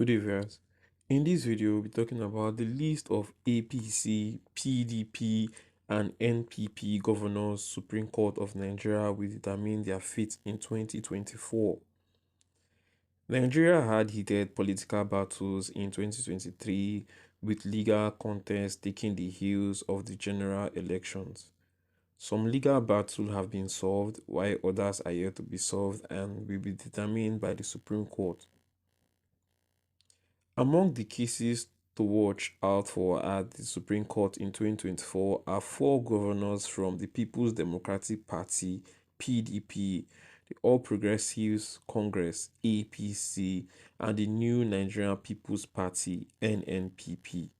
Good evening. In this video, we'll be talking about the list of APC, PDP, and NPP governors Supreme Court of Nigeria will determine their fate in 2024. Nigeria had heated political battles in 2023 with legal contests taking the heels of the general elections. Some legal battles have been solved while others are yet to be solved and will be determined by the Supreme Court. Among the cases to watch out for at the Supreme Court in 2024 are four governors from the People's Democratic Party (PDP), the All Progressives Congress (APC), and the New Nigerian People's Party (NNPP).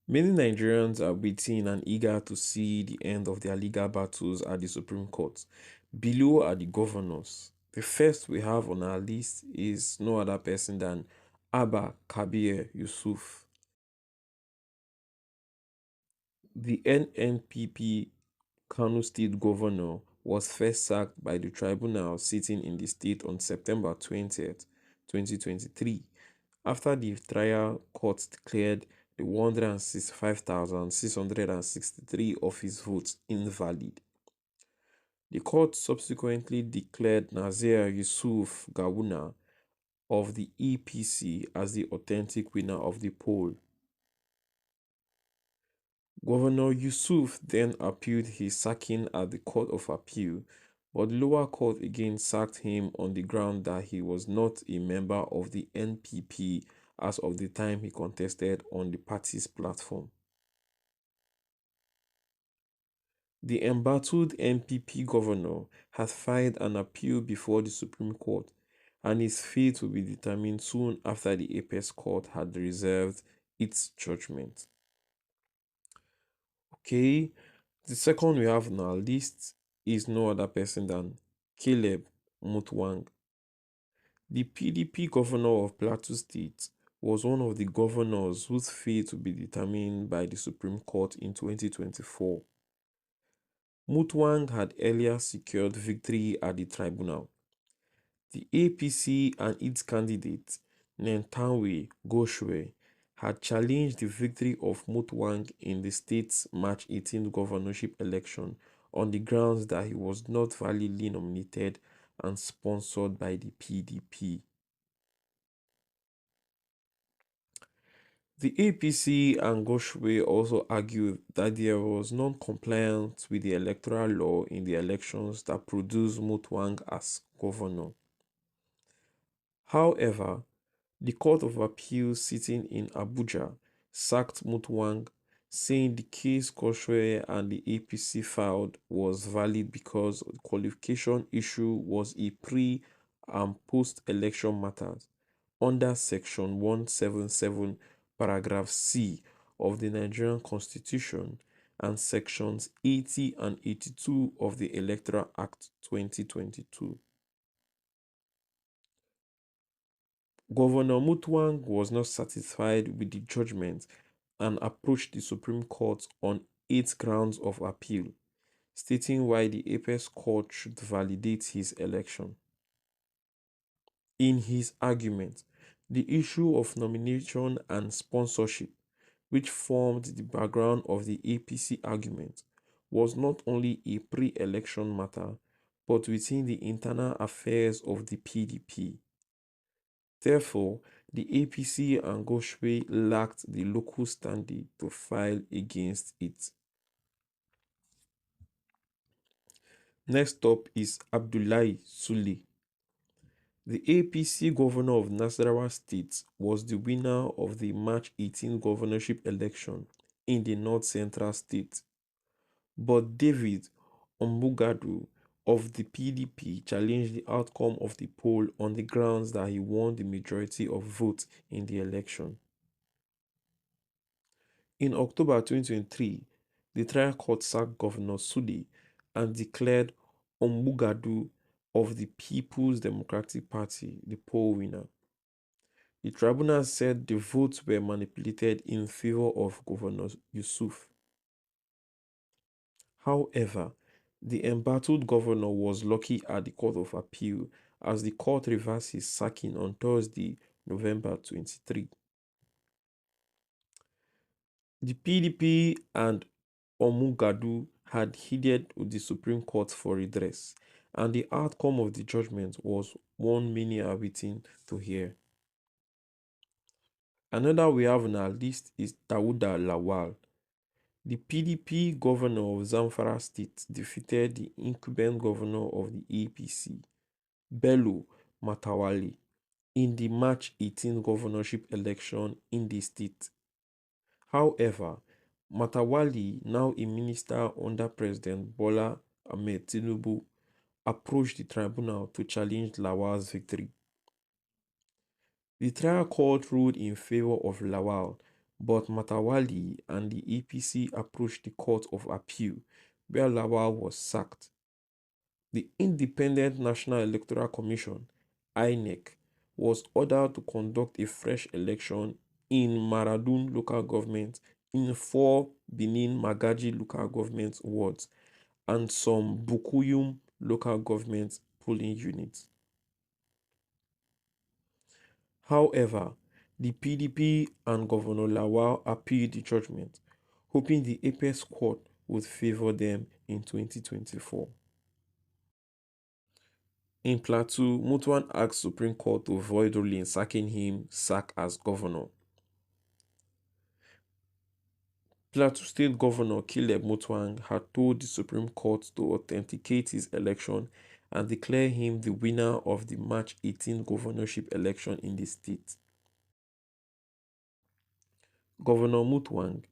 Many Nigerians are waiting and eager to see the end of their legal battles at the Supreme Court. Below are the governors. The first we have on our list is no other person than Abba Kabir Yusuf. The NNPP Kano State Governor was first sacked by the tribunal sitting in the state on September 20th, 2023, after the trial court declared the 165,663 of his votes invalid. The court subsequently declared Nasir Yusuf Gawuna of the APC as the authentic winner of the poll. Governor Yusuf then appealed his sacking at the Court of Appeal, but the lower court again sacked him on the ground that he was not a member of the NPP as of the time he contested on the party's platform. The embattled NPP governor had filed an appeal before the Supreme Court, and his fate will be determined soon after the Apex Court had reserved its judgment. Okay, the second we have on our list is no other person than Caleb Mutwang. The PDP governor of Plateau State was one of the governors whose fate will be determined by the Supreme Court in 2024. Mutwang had earlier secured victory at the tribunal. The APC and its candidate, Nentawe Goshwe, had challenged the victory of Mutwang in the state's March 18 governorship election on the grounds that he was not validly nominated and sponsored by the PDP. The APC and Goshwe also argued that there was non-compliance with the electoral law in the elections that produced Mutwang as governor. However, the Court of Appeal sitting in Abuja sacked Mutwang, saying the case Goshwe and the APC filed was valid because the qualification issue was a pre- and post-election matters under Section 177, Paragraph C of the Nigerian Constitution and Sections 80 and 82 of the Electoral Act 2022. Governor Mutwang was not satisfied with the judgment and approached the Supreme Court on 8 grounds of appeal, stating why the Apex Court should validate his election. In his argument, the issue of nomination and sponsorship, which formed the background of the APC argument, was not only a pre-election matter but within the internal affairs of the PDP. Therefore, the APC and Goshwe lacked the local standing to file against it. Next up is Abdullahi Sule. The APC governor of Nasarawa State was the winner of the March 18 governorship election in the North Central State, but David Ombugadu of the PDP challenged the outcome of the poll on the grounds that he won the majority of votes in the election. In October 2023, the trial court sacked Governor Sule and declared Ombugadu of the People's Democratic Party the poll winner. The tribunal said the votes were manipulated in favor of Governor Yusuf. However, the embattled governor was lucky at the Court of Appeal as the court reversed his sacking on Thursday, November 23. The PDP and Omugadu had headed the Supreme Court for redress, and the outcome of the judgment was one many are waiting to hear. Another we have on our list is Dawuda Lawal. The PDP governor of Zamfara State defeated the incumbent governor of the APC, Bello Matawalle, in the March 18 governorship election in the state. However, Matawalle, now a minister under President Bola Ahmed Tinubu, approached the tribunal to challenge Lawal's victory. The trial court ruled in favor of Lawal, but Matawalle and the APC approached the Court of Appeal, where Lawal was sacked. The Independent National Electoral Commission (INEC) was ordered to conduct a fresh election in Maradun local government, in 4 Benin Magaji local government wards, and some Bukuyum local government polling units. However, the PDP and Governor Lawal appealed the judgment, hoping the apex court would favor them in 2024. In Plateau, Mutuan asked Supreme Court to void ruling sacking him sack as governor. Plateau State Governor Caleb Mutuang had told the Supreme Court to authenticate his election and declare him the winner of the March 18 governorship election in the state. Governor Mutuang,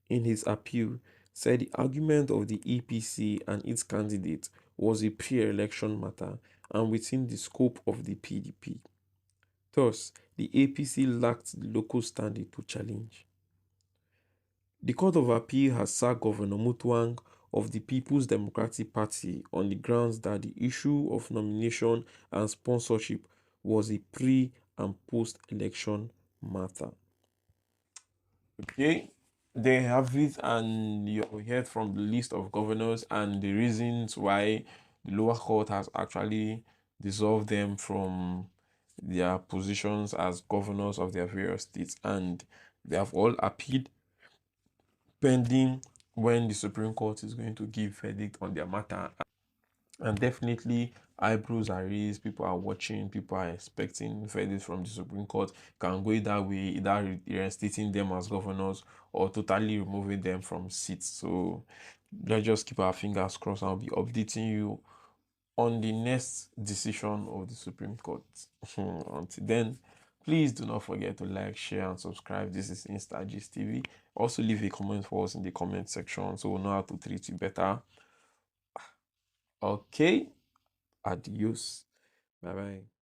in his appeal, said the argument of the APC and its candidate was a pre-election matter and within the scope of the PDP. Thus, the APC lacked the local standing to challenge. The Court of Appeal has sacked Governor Mutuang of the People's Democratic Party on the grounds that the issue of nomination and sponsorship was a pre- and post-election matter. Okay, they have it, and you heard from the list of governors and the reasons why the lower court has actually dissolved them from their positions as governors of their various states, and they have all appealed pending when the Supreme Court is going to give verdict on their matter. And definitely eyebrows are raised, people are watching, people are expecting verdict from the Supreme Court. Can go either way, either reinstating them as governors or totally removing them from seats. So let's just keep our fingers crossed. I'll be updating you on the next decision of the Supreme Court. Until then, please do not forget to like, share, and subscribe. This is InstaGist TV. Also, leave a comment for us in the comment section so we'll know how to treat you better. Okay, adios. Bye bye.